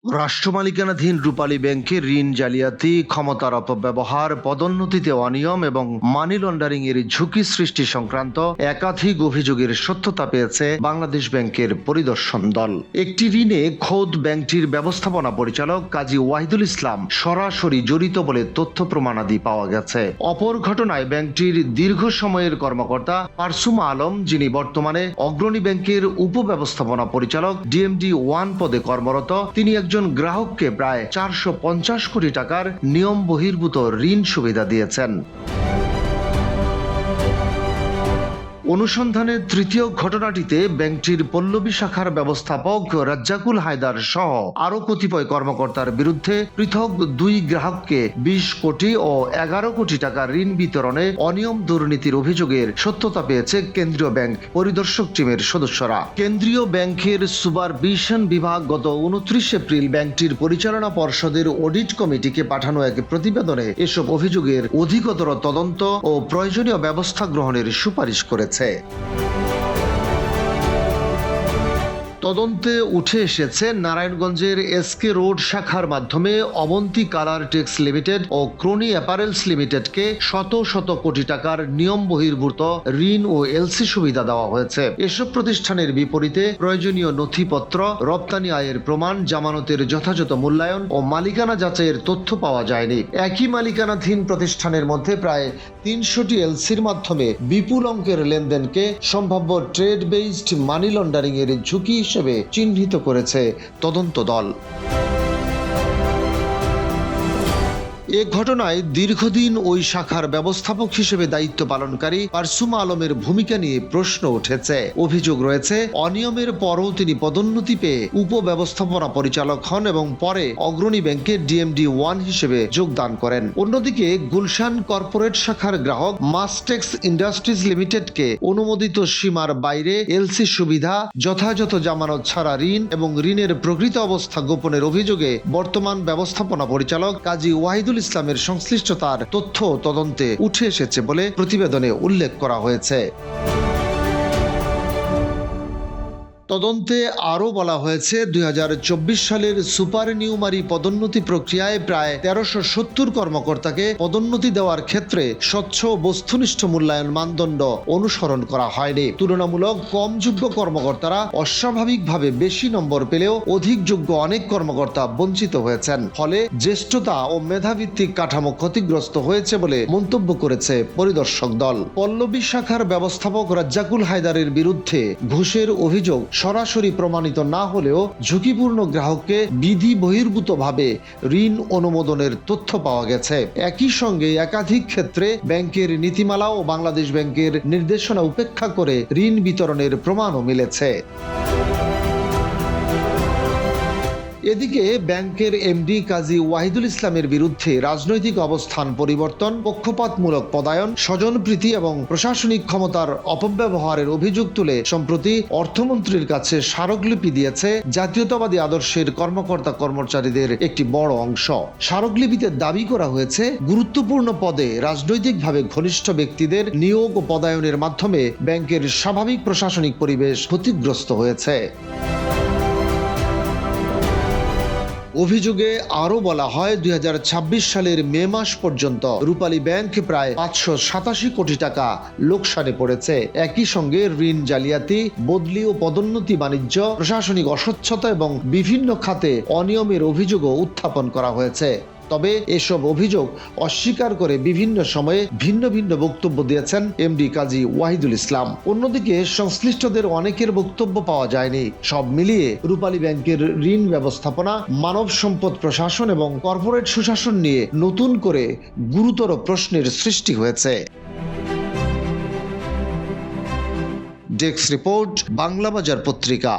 রাষ্ট্রমালিকানাধীন রূপালী ব্যাংকে ঋণ জালিয়াতি, ক্ষমতার অপব্যবহার, পদোন্নতিতে অনিয়ম এবং মানি লন্ডারিং এর ঝুঁকি সৃষ্টি সংক্রান্ত একাধিক অভিযোগের সত্যতা পেয়েছে বাংলাদেশ ব্যাংকের পরিদর্শন দল। একটি ঋণে খোদ ব্যাংকটির ব্যবস্থাপনা পরিচালক কাজী ওয়াহিদুল ইসলাম সরাসরি জড়িত বলে তথ্য প্রমাণাদি পাওয়া গেছে। অপর ঘটনায় ব্যাংকটির দীর্ঘ সময়ের কর্মকর্তা পারসুমা আলম, যিনি বর্তমানে অগ্রণী ব্যাংকের উপব্যবস্থাপনা পরিচালক DMD 1 পদে কর্মরত, তিনি একজন গ্রাহককে প্রায় 450 কোটি টাকার নিয়ম বহির্ভূত ঋণ সুবিধা দিয়েছেন। অনুসন্ধানের তৃতীয় ঘটনাটিতে ব্যাংকটির পল্লবী শাখার ব্যবস্থাপক রাজ্জাকুল হায়দার সহ আরো কতিপয় কর্মকর্তার বিরুদ্ধে পৃথক 2 গ্রাহককে 20 কোটি ও 11 কোটি টাকা ঋণ বিতরণে অনিয়ম দুর্নীতির অভিযোগের সত্যতা পেয়েছে কেন্দ্রীয় ব্যাংক পরিদর্শক টিমের সদস্যরা। কেন্দ্রীয় ব্যাংকের সুপারভিশন বিভাগ গত 29 এপ্রিল ব্যাংকটির পরিচালনা পর্ষদের অডিট কমিটিকে পাঠানো এক প্রতিবেদনে এসব অভিযোগের অধিকতর তদন্ত ও প্রয়োজনীয় ব্যবস্থা গ্রহণের সুপারিশ করেছে। তদন্তে উঠে এসেছে নারায়ণগঞ্জের SK রোড শাখার মাধ্যমে অবন্তী কালার টেক্স লিমিটেড ও ক্রোনি অ্যাপারেলস লিমিটেডকে শত শত কোটি টাকার নিয়ম বহির্ভূত ঋণ ও LC সুবিধা দেওয়া হয়েছে। এসব প্রতিষ্ঠানের বিপরীতে প্রয়োজনীয় নথিপত্র, রপ্তানি আয়ের প্রমাণ, জামানতের যথাযথ মূল্যায়ন ও মালিকানা যাচাইয়ের তথ্য পাওয়া যায়নি। একই মালিকানাধীন প্রতিষ্ঠানের মধ্যে প্রায় 300টি LCর মাধ্যমে বিপুল অঙ্কের লেনদেনকে সম্ভাব্য ট্রেড বেসড মানি লন্ডারিং এর ঝুঁকি হিসেবে চিহ্নিত করেছে তদন্ত দল। এ ঘটনায় দীর্ঘদিন ওই শাখার ব্যবস্থাপক হিসেবে দায়িত্ব পালনকারী পারসুমা আলমের ভূমিকা নিয়ে প্রশ্ন উঠেছে। অভিযোগ রয়েছে, অনিয়মের পরও তিনি পদোন্নতি পেয়ে উপব্যবস্থাপনা পরিচালক হন এবং পরে অগ্রণী ব্যাংকে DMD 1 হিসেবে যোগদান করেন। অন্যদিকে গুলশান কর্পোরেট শাখার গ্রাহক মাস্টেক্স ইন্ডাস্ট্রিজ লিমিটেডকে অনুমোদিত সীমার বাইরে LC সুবিধা, যথাযথ জামানত ছাড়া ঋণ এবং ঋণের প্রকৃত অবস্থা গোপনের অভিযোগে বর্তমান ব্যবস্থাপনা পরিচালক কাজী ওয়াহিদুল ইসলামের সংশ্লিষ্টতার তথ্য তদন্তে উঠে এসেছে বলে প্রতিবেদনে উল্লেখ করা হয়েছে। তদন্তে আরও বলা হয়েছে, 2024 সালের সুপার নিউমারি পদোন্নতি প্রক্রিয়ায় প্রায় 1370 কর্মকর্তাকে পদোন্নতি দেওয়ার ক্ষেত্রে স্বচ্ছ বস্তুনিষ্ঠ মূল্যায়ন মানদণ্ড অনুসরণ করা হয়নি। তুলনামূলক কম যোগ্য কর্মকর্তারা অস্বাভাবিকভাবে বেশি নম্বর পেলেও অধিক যোগ্য অনেক কর্মকর্তা বঞ্চিত হয়েছেন। ফলে জ্যেষ্ঠতা ও মেধাভিত্তিক কাঠামো ক্ষতিগ্রস্ত হয়েছে বলে মন্তব্য করেছে পরিদর্শক দল। পল্লবী শাখার ব্যবস্থাপক রাজ্জাকুল হায়দারের বিরুদ্ধে ঘুষের অভিযোগ সরাসরি প্রমাণিত না হলেও ঝুঁকিপূর্ণ গ্রাহককে বিধি বহির্ভূতভাবে ঋণ অনুমোদনের তথ্য পাওয়া গেছে। একই সঙ্গে একাধিক ক্ষেত্রে ব্যাংকের নীতিমালা ও বাংলাদেশ ব্যাংকের নির্দেশনা উপেক্ষা করে ঋণ বিতরণের প্রমাণও মিলেছে। এদিকে ব্যাংকের MD কাজী ওয়াহিদুল ইসলামের বিরুদ্ধে রাজনৈতিক অবস্থান পরিবর্তন, পক্ষপাতমূলক পদায়ন, স্বজনপ্রীতি এবং প্রশাসনিক ক্ষমতার অপব্যবহারের অভিযোগ তুলে সম্প্রতি অর্থমন্ত্রীর কাছে স্মারকলিপি দিয়েছে জাতীয়তাবাদী আদর্শের কর্মকর্তা কর্মচারীদের একটি বড় অংশ। স্মারকলিপিতে দাবি করা হয়েছে, গুরুত্বপূর্ণ পদে রাজনৈতিকভাবে ঘনিষ্ঠ ব্যক্তিদের নিয়োগ ও পদায়নের মাধ্যমে ব্যাংকের স্বাভাবিক প্রশাসনিক পরিবেশ ক্ষতিগ্রস্ত হয়েছে। অভিযোগে আরও বলা হয়, 2026 সালের মে মাস পর্যন্ত রূপালী ব্যাংক প্রায় 587 কোটি টাকা লোকসানে পড়েছে। একই সঙ্গে ঋণ জালিয়াতি, বদলি ও পদোন্নতি, বাণিজ্য, প্রশাসনিক অস্বচ্ছতা এবং বিভিন্ন খাতে অনিয়মের অভিযোগও উত্থাপন করা হয়েছে। তবে এসব অভিযোগ অস্বীকার করে বিভিন্ন সময়ে ভিন্ন ভিন্ন বক্তব্য দিয়েছেন MD কাজী ওয়াহিদুল ইসলাম। অন্যদিকে সংশ্লিষ্টদের অনেকের বক্তব্য পাওয়া যায়নি। সব মিলিয়ে রূপালী ব্যাংকের ঋণ ব্যবস্থাপনা, মানব সম্পদ প্রশাসন এবং কর্পোরেট সুশাসন নিয়ে নতুন করে গুরুতর প্রশ্নের সৃষ্টি হয়েছে। ডেস্ক রিপোর্ট, বাংলাবাজার পত্রিকা।